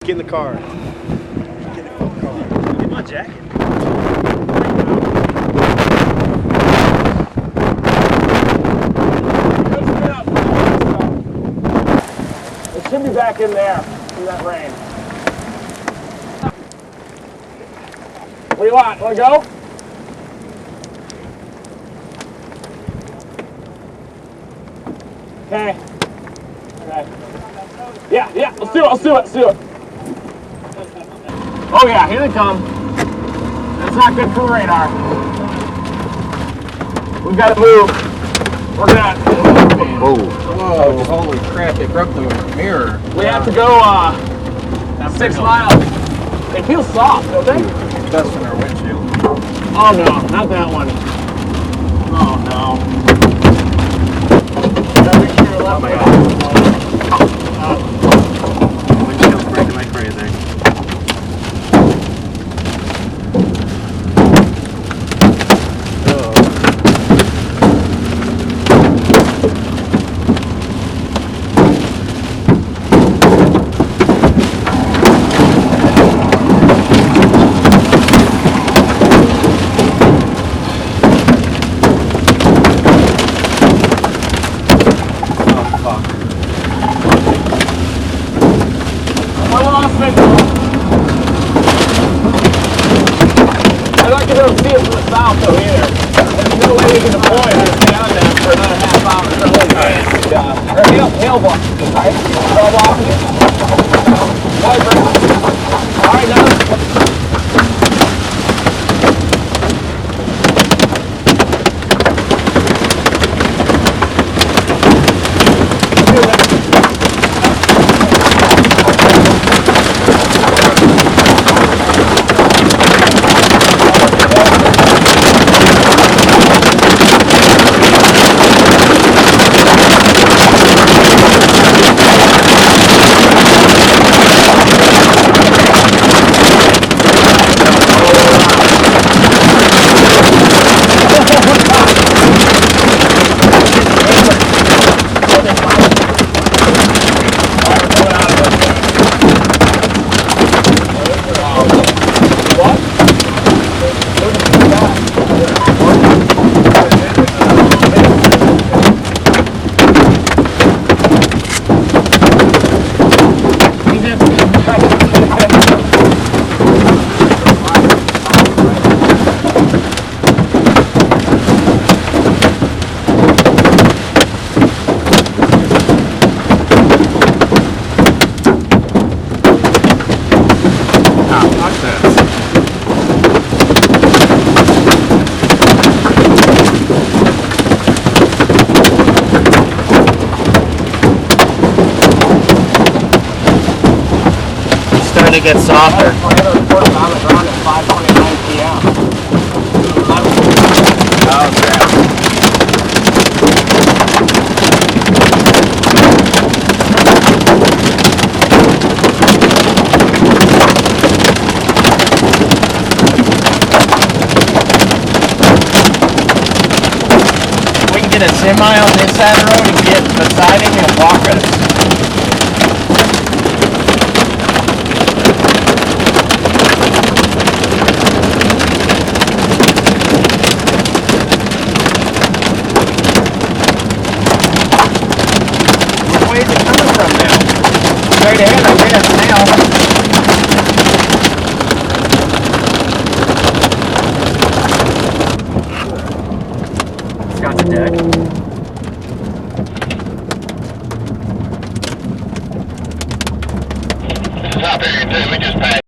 Get in the car. Get in the car. Get my jacket. It should be back in there, in that rain. What do you want? Want to go? Okay. Okay. Yeah, let's do it. Oh yeah, here they come. That's not good for the radar. We've got to move. We're gonna. Whoa, holy crap, they broke the mirror. We have to go 6 miles. They feel soft, don't they? That's in our windshield. Oh no, not that one. Oh no. Oh my god. Windshield's breaking like crazy. I'd like to go see it from the south though either. There's no way we can deploy it and stay on that for another half hour. It's really good. Hail block. Alright? Hail block. Alright, now. To get softer. We're going to report on the ground at 5:29 p.m. Oh, crap. We can get a semi on this side of the road and get beside him and walk us. Straight ahead, I guess, now. Scott's a deck. Stop here, we just passed